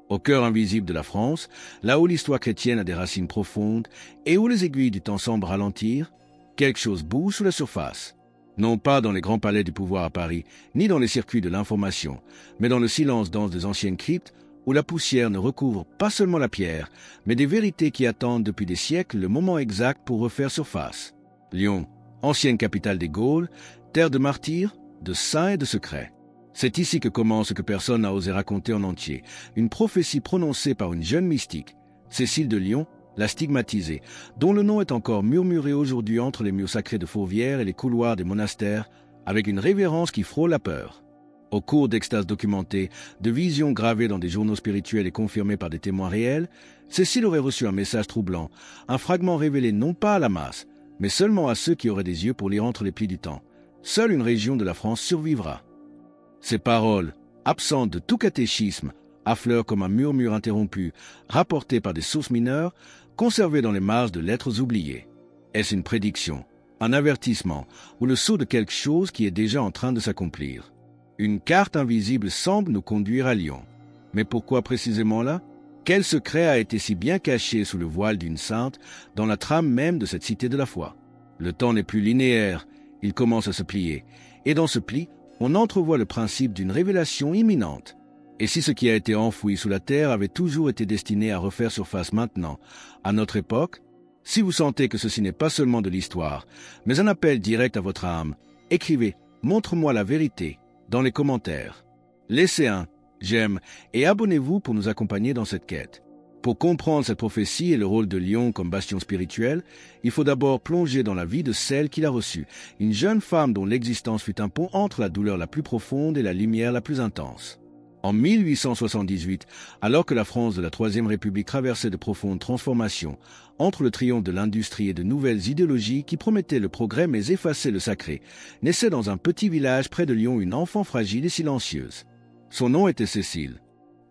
Au cœur invisible de la France, là où l'histoire chrétienne a des racines profondes et où les aiguilles du temps semblent ralentir, quelque chose bouge sous la surface. Non pas dans les grands palais du pouvoir à Paris, ni dans les circuits de l'information, mais dans le silence dense des anciennes cryptes où la poussière ne recouvre pas seulement la pierre, mais des vérités qui attendent depuis des siècles le moment exact pour refaire surface. Lyon, ancienne capitale des Gaules, terre de martyrs, de saints et de secrets. C'est ici que commence ce que personne n'a osé raconter en entier, une prophétie prononcée par une jeune mystique, Cécile de Lyon, la stigmatisée, dont le nom est encore murmuré aujourd'hui entre les murs sacrés de Fourvière et les couloirs des monastères, avec une révérence qui frôle la peur. Au cours d'extases documentées, de visions gravées dans des journaux spirituels et confirmées par des témoins réels, Cécile aurait reçu un message troublant, un fragment révélé non pas à la masse, mais seulement à ceux qui auraient des yeux pour lire entre les plis du temps. Seule une région de la France survivra. Ces paroles, absentes de tout catéchisme, affleurent comme un murmure interrompu, rapporté par des sources mineures, conservées dans les marges de lettres oubliées. Est-ce une prédiction, un avertissement, ou le sceau de quelque chose qui est déjà en train de s'accomplir? Une carte invisible semble nous conduire à Lyon. Mais pourquoi précisément là? Quel secret a été si bien caché sous le voile d'une sainte, dans la trame même de cette cité de la foi? Le temps n'est plus linéaire, il commence à se plier, et dans ce pli, on entrevoit le principe d'une révélation imminente. Et si ce qui a été enfoui sous la terre avait toujours été destiné à refaire surface maintenant, à notre époque, si vous sentez que ceci n'est pas seulement de l'histoire, mais un appel direct à votre âme, écrivez « Montre-moi la vérité » dans les commentaires. Laissez un j'aime et abonnez-vous pour nous accompagner dans cette quête. Pour comprendre cette prophétie et le rôle de Lyon comme bastion spirituel, il faut d'abord plonger dans la vie de celle qui l'a reçue, une jeune femme dont l'existence fut un pont entre la douleur la plus profonde et la lumière la plus intense. En 1878, alors que la France de la Troisième République traversait de profondes transformations, entre le triomphe de l'industrie et de nouvelles idéologies qui promettaient le progrès mais effaçaient le sacré, naissait dans un petit village près de Lyon une enfant fragile et silencieuse. Son nom était Cécile.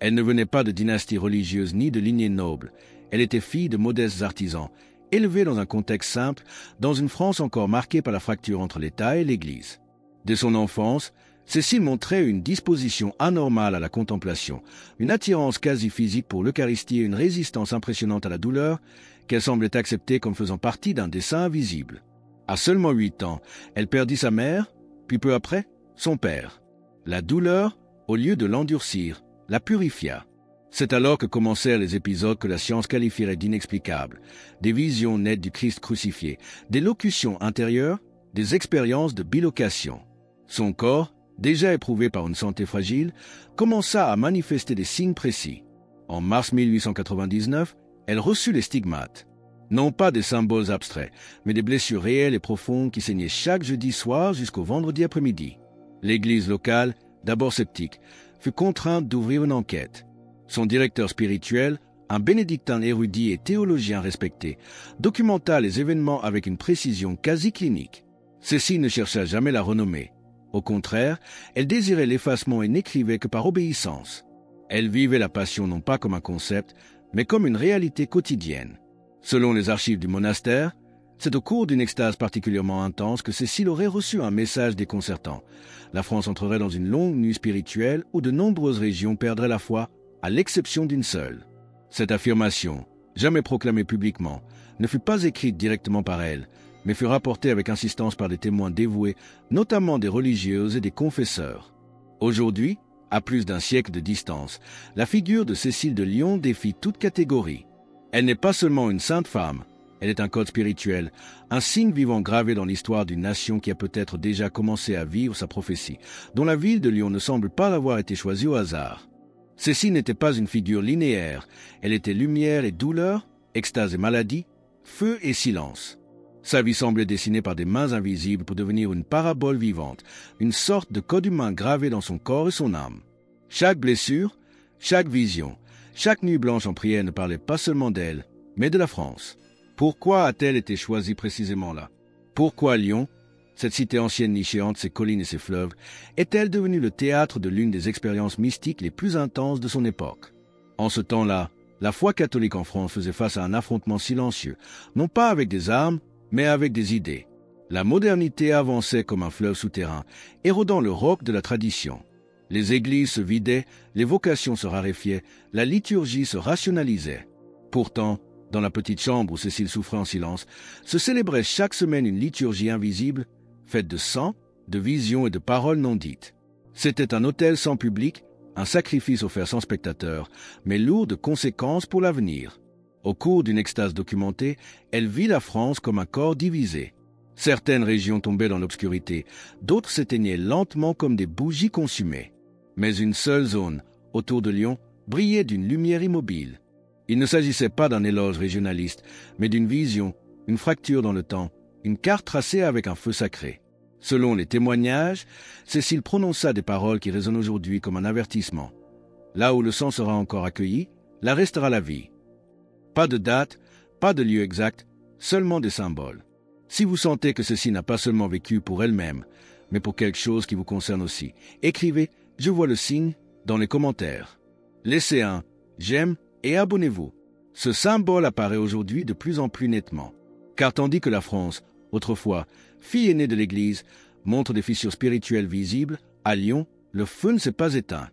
Elle ne venait pas de dynastie religieuse ni de lignée noble. Elle était fille de modestes artisans, élevée dans un contexte simple, dans une France encore marquée par la fracture entre l'État et l'Église. Dès son enfance, Cécile montrait une disposition anormale à la contemplation, une attirance quasi physique pour l'Eucharistie et une résistance impressionnante à la douleur qu'elle semblait accepter comme faisant partie d'un dessein invisible. À seulement 8 ans, elle perdit sa mère, puis peu après, son père. La douleur, au lieu de l'endurcir, la purifia. C'est alors que commencèrent les épisodes que la science qualifierait d'inexplicables, des visions nettes du Christ crucifié, des locutions intérieures, des expériences de bilocation. Son corps, déjà éprouvé par une santé fragile, commença à manifester des signes précis. En mars 1899, elle reçut les stigmates. Non pas des symboles abstraits, mais des blessures réelles et profondes qui saignaient chaque jeudi soir jusqu'au vendredi après-midi. L'église locale, d'abord sceptique, fut contrainte d'ouvrir une enquête. Son directeur spirituel, un bénédictin érudit et théologien respecté, documenta les événements avec une précision quasi clinique. Cécile ne chercha jamais la renommée. Au contraire, elle désirait l'effacement et n'écrivait que par obéissance. Elle vivait la passion non pas comme un concept, mais comme une réalité quotidienne. Selon les archives du monastère, c'est au cours d'une extase particulièrement intense que Cécile aurait reçu un message déconcertant. La France entrerait dans une longue nuit spirituelle où de nombreuses régions perdraient la foi, à l'exception d'une seule. Cette affirmation, jamais proclamée publiquement, ne fut pas écrite directement par elle, mais fut rapportée avec insistance par des témoins dévoués, notamment des religieuses et des confesseurs. Aujourd'hui, à plus d'un siècle de distance, la figure de Cécile de Lyon défie toute catégorie. Elle n'est pas seulement une sainte femme, elle est un code spirituel, un signe vivant gravé dans l'histoire d'une nation qui a peut-être déjà commencé à vivre sa prophétie, dont la ville de Lyon ne semble pas avoir été choisie au hasard. Cécile n'était pas une figure linéaire, elle était lumière et douleur, extase et maladie, feu et silence. Sa vie semblait dessinée par des mains invisibles pour devenir une parabole vivante, une sorte de code humain gravé dans son corps et son âme. Chaque blessure, chaque vision, chaque nuit blanche en prière ne parlait pas seulement d'elle, mais de la France. Pourquoi a-t-elle été choisie précisément là? Pourquoi Lyon, cette cité ancienne nichée entre ses collines et ses fleuves, est-elle devenue le théâtre de l'une des expériences mystiques les plus intenses de son époque? En ce temps-là, la foi catholique en France faisait face à un affrontement silencieux, non pas avec des armes, mais avec des idées. La modernité avançait comme un fleuve souterrain, érodant le roc de la tradition. Les églises se vidaient, les vocations se raréfiaient, la liturgie se rationalisait. Pourtant, dans la petite chambre où Cécile souffrait en silence, se célébrait chaque semaine une liturgie invisible, faite de sang, de visions et de paroles non dites. C'était un autel sans public, un sacrifice offert sans spectateurs, mais lourd de conséquences pour l'avenir. Au cours d'une extase documentée, elle vit la France comme un corps divisé. Certaines régions tombaient dans l'obscurité, d'autres s'éteignaient lentement comme des bougies consumées. Mais une seule zone, autour de Lyon, brillait d'une lumière immobile. Il ne s'agissait pas d'un éloge régionaliste, mais d'une vision, une fracture dans le temps, une carte tracée avec un feu sacré. Selon les témoignages, Cécile prononça des paroles qui résonnent aujourd'hui comme un avertissement. Là où le sang sera encore accueilli, là restera la vie. Pas de date, pas de lieu exact, seulement des symboles. Si vous sentez que ceci n'a pas seulement vécu pour elle-même, mais pour quelque chose qui vous concerne aussi, écrivez « Je vois le signe » dans les commentaires. Laissez un « J'aime » et abonnez-vous. Ce symbole apparaît aujourd'hui de plus en plus nettement. Car tandis que la France, autrefois, fille aînée de l'Église, montre des fissures spirituelles visibles, à Lyon, le feu ne s'est pas éteint.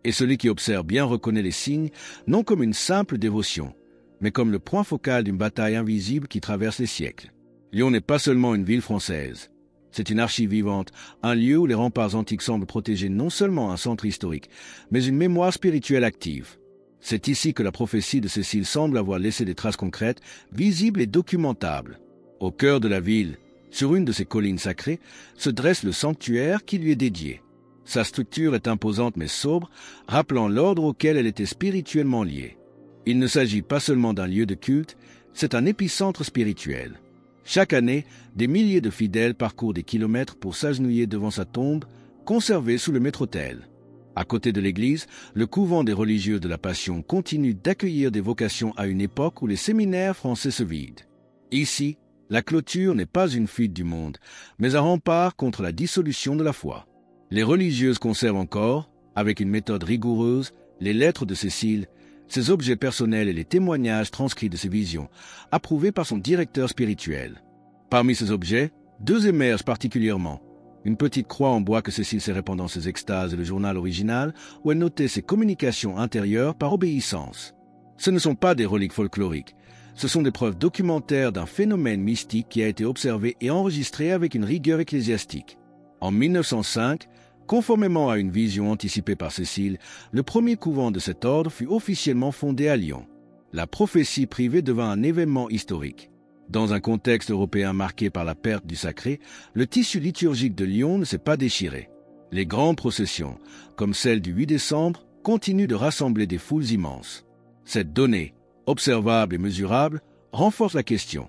Et celui qui observe bien reconnaît les signes, non comme une simple dévotion, mais comme le point focal d'une bataille invisible qui traverse les siècles. Lyon n'est pas seulement une ville française. C'est une archive vivante, un lieu où les remparts antiques semblent protéger non seulement un centre historique, mais une mémoire spirituelle active. C'est ici que la prophétie de Cécile semble avoir laissé des traces concrètes, visibles et documentables. Au cœur de la ville, sur une de ces collines sacrées, se dresse le sanctuaire qui lui est dédié. Sa structure est imposante mais sobre, rappelant l'ordre auquel elle était spirituellement liée. Il ne s'agit pas seulement d'un lieu de culte, c'est un épicentre spirituel. Chaque année, des milliers de fidèles parcourent des kilomètres pour s'agenouiller devant sa tombe, conservée sous le maître-autel. À côté de l'église, le couvent des religieux de la Passion continue d'accueillir des vocations à une époque où les séminaires français se vident. Ici, la clôture n'est pas une fuite du monde, mais un rempart contre la dissolution de la foi. Les religieuses conservent encore, avec une méthode rigoureuse, les lettres de Cécile, ses objets personnels et les témoignages transcrits de ses visions, approuvés par son directeur spirituel. Parmi ces objets, deux émergent particulièrement. Une petite croix en bois que Cécile serrait pendant ses extases et le journal original, où elle notait ses communications intérieures par obéissance. Ce ne sont pas des reliques folkloriques, ce sont des preuves documentaires d'un phénomène mystique qui a été observé et enregistré avec une rigueur ecclésiastique. En 1905, conformément à une vision anticipée par Cécile, le premier couvent de cet ordre fut officiellement fondé à Lyon. La prophétie privée devint un événement historique. Dans un contexte européen marqué par la perte du sacré, le tissu liturgique de Lyon ne s'est pas déchiré. Les grandes processions, comme celle du 8 décembre, continuent de rassembler des foules immenses. Cette donnée, observable et mesurable, renforce la question.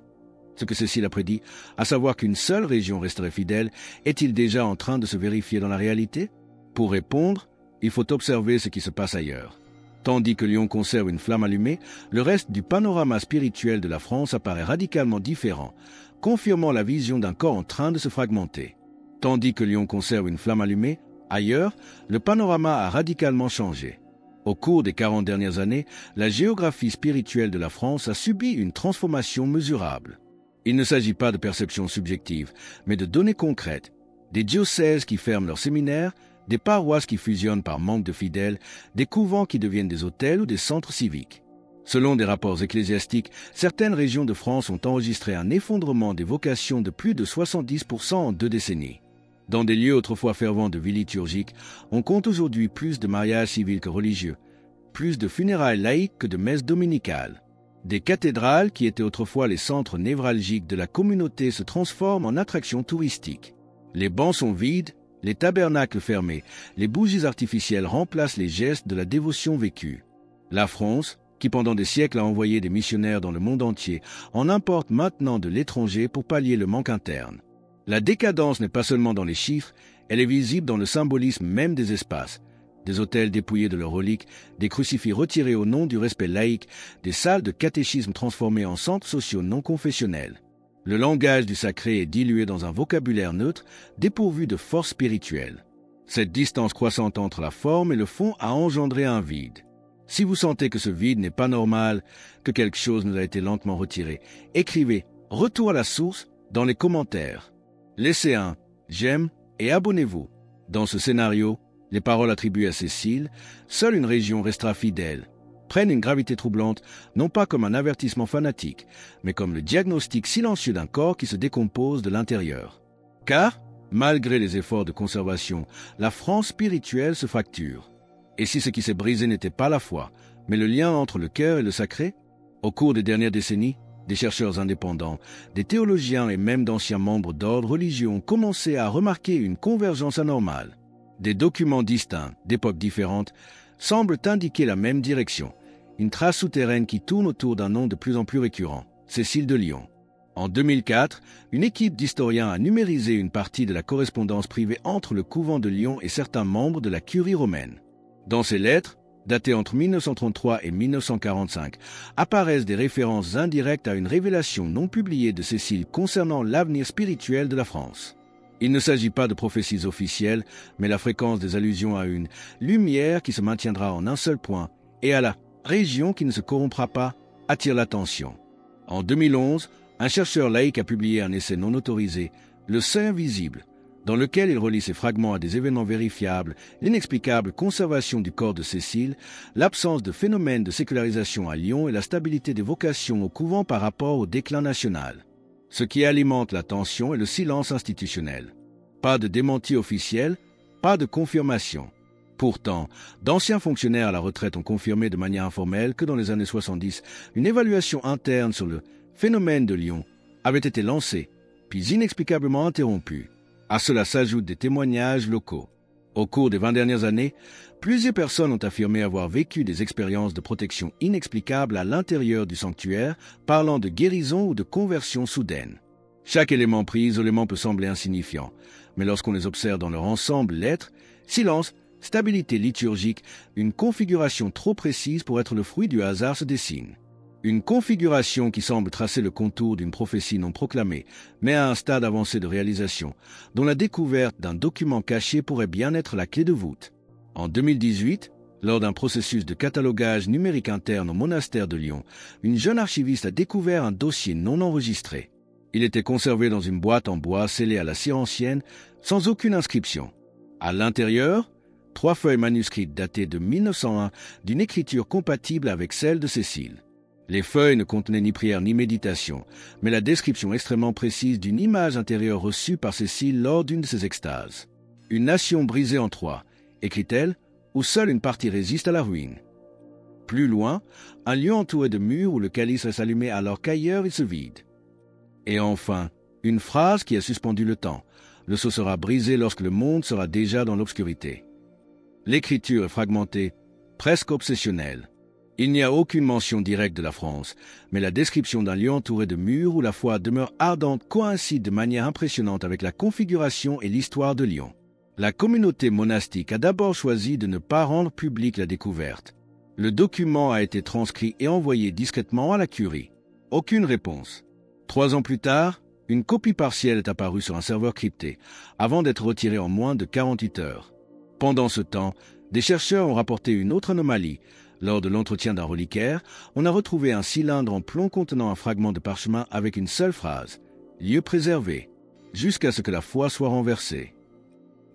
Ce que Cécile a prédit, à savoir qu'une seule région resterait fidèle, est-il déjà en train de se vérifier dans la réalité? Pour répondre, il faut observer ce qui se passe ailleurs. Tandis que Lyon conserve une flamme allumée, le reste du panorama spirituel de la France apparaît radicalement différent, confirmant la vision d'un corps en train de se fragmenter. Tandis que Lyon conserve une flamme allumée, ailleurs, le panorama a radicalement changé. Au cours des 40 dernières années, la géographie spirituelle de la France a subi une transformation mesurable. Il ne s'agit pas de perceptions subjectives, mais de données concrètes. Des diocèses qui ferment leurs séminaires, des paroisses qui fusionnent par manque de fidèles, des couvents qui deviennent des hôtels ou des centres civiques. Selon des rapports ecclésiastiques, certaines régions de France ont enregistré un effondrement des vocations de plus de 70% en 2 décennies. Dans des lieux autrefois fervents de vie liturgique, on compte aujourd'hui plus de mariages civils que religieux, plus de funérailles laïques que de messes dominicales. Des cathédrales qui étaient autrefois les centres névralgiques de la communauté se transforment en attractions touristiques. Les bancs sont vides, les tabernacles fermés, les bougies artificielles remplacent les gestes de la dévotion vécue. La France, qui pendant des siècles a envoyé des missionnaires dans le monde entier, en importe maintenant de l'étranger pour pallier le manque interne. La décadence n'est pas seulement dans les chiffres, elle est visible dans le symbolisme même des espaces. Des autels dépouillés de leurs reliques, des crucifix retirés au nom du respect laïque, des salles de catéchisme transformées en centres sociaux non confessionnels. Le langage du sacré est dilué dans un vocabulaire neutre, dépourvu de force spirituelle. Cette distance croissante entre la forme et le fond a engendré un vide. Si vous sentez que ce vide n'est pas normal, que quelque chose nous a été lentement retiré, écrivez « Retour à la source » dans les commentaires. Laissez un « J'aime » et abonnez-vous. Dans ce scénario, Les paroles attribuées à Cécile, seule une région restera fidèle, prennent une gravité troublante, non pas comme un avertissement fanatique, mais comme le diagnostic silencieux d'un corps qui se décompose de l'intérieur. Car, malgré les efforts de conservation, la France spirituelle se fracture. Et si ce qui s'est brisé n'était pas la foi, mais le lien entre le cœur et le sacré? Au cours des dernières décennies, des chercheurs indépendants, des théologiens et même d'anciens membres d'ordres religieux ont commencé à remarquer une convergence anormale. Des documents distincts, d'époques différentes, semblent indiquer la même direction, une trace souterraine qui tourne autour d'un nom de plus en plus récurrent, Cécile de Lyon. En 2004, une équipe d'historiens a numérisé une partie de la correspondance privée entre le couvent de Lyon et certains membres de la curie romaine. Dans ces lettres, datées entre 1933 et 1945, apparaissent des références indirectes à une révélation non publiée de Cécile concernant l'avenir spirituel de la France. Il ne s'agit pas de prophéties officielles, mais la fréquence des allusions à une lumière qui se maintiendra en un seul point et à la région qui ne se corrompra pas attire l'attention. En 2011, un chercheur laïque a publié un essai non autorisé, Le Seuil invisible, dans lequel il relie ces fragments à des événements vérifiables, l'inexplicable conservation du corps de Cécile, l'absence de phénomène de sécularisation à Lyon et la stabilité des vocations au couvent par rapport au déclin national. Ce qui alimente la tension est le silence institutionnel. Pas de démenti officiel, pas de confirmation. Pourtant, d'anciens fonctionnaires à la retraite ont confirmé de manière informelle que dans les années 70, une évaluation interne sur le phénomène de Lyon avait été lancée, puis inexplicablement interrompue. À cela s'ajoutent des témoignages locaux. Au cours des 20 dernières années, plusieurs personnes ont affirmé avoir vécu des expériences de protection inexplicables à l'intérieur du sanctuaire, parlant de guérison ou de conversion soudaine. Chaque élément pris isolément peut sembler insignifiant, mais lorsqu'on les observe dans leur ensemble, lettres, silence, stabilité liturgique, une configuration trop précise pour être le fruit du hasard se dessine. Une configuration qui semble tracer le contour d'une prophétie non proclamée, mais à un stade avancé de réalisation, dont la découverte d'un document caché pourrait bien être la clé de voûte. En 2018, lors d'un processus de catalogage numérique interne au monastère de Lyon, une jeune archiviste a découvert un dossier non enregistré. Il était conservé dans une boîte en bois scellée à la cire ancienne, sans aucune inscription. À l'intérieur, 3 feuilles manuscrites datées de 1901 d'une écriture compatible avec celle de Cécile. Les feuilles ne contenaient ni prière ni méditation, mais la description extrêmement précise d'une image intérieure reçue par Cécile lors d'une de ses extases. Une nation brisée en 3, écrit-elle, où seule une partie résiste à la ruine. Plus loin, un lieu entouré de murs où le calice reste allumé alors qu'ailleurs il se vide. Et enfin, une phrase qui a suspendu le temps. Le sceau sera brisé lorsque le monde sera déjà dans l'obscurité. L'écriture est fragmentée, presque obsessionnelle. Il n'y a aucune mention directe de la France, mais la description d'un lieu entouré de murs où la foi demeure ardente coïncide de manière impressionnante avec la configuration et l'histoire de Lyon. La communauté monastique a d'abord choisi de ne pas rendre publique la découverte. Le document a été transcrit et envoyé discrètement à la curie. Aucune réponse. 3 ans plus tard, une copie partielle est apparue sur un serveur crypté, avant d'être retirée en moins de 48 heures. Pendant ce temps, des chercheurs ont rapporté une autre anomalie. Lors de l'entretien d'un reliquaire, on a retrouvé un cylindre en plomb contenant un fragment de parchemin avec une seule phrase « Lieu préservé », jusqu'à ce que la foi soit renversée.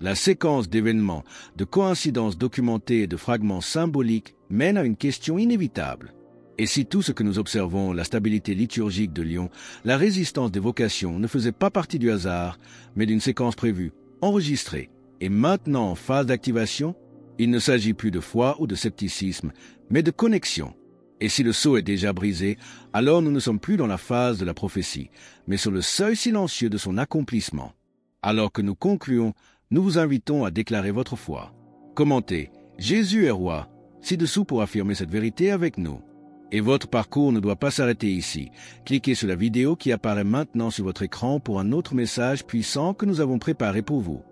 La séquence d'événements, de coïncidences documentées et de fragments symboliques mène à une question inévitable. Et si tout ce que nous observons, la stabilité liturgique de Lyon, la résistance des vocations, ne faisait pas partie du hasard, mais d'une séquence prévue, enregistrée, et maintenant en phase d'activation, il ne s'agit plus de foi ou de scepticisme, mais de connexion. Et si le sceau est déjà brisé, alors nous ne sommes plus dans la phase de la prophétie, mais sur le seuil silencieux de son accomplissement. Alors que nous concluons, nous vous invitons à déclarer votre foi. Commentez « Jésus est roi » ci-dessous pour affirmer cette vérité avec nous. Et votre parcours ne doit pas s'arrêter ici. Cliquez sur la vidéo qui apparaît maintenant sur votre écran pour un autre message puissant que nous avons préparé pour vous.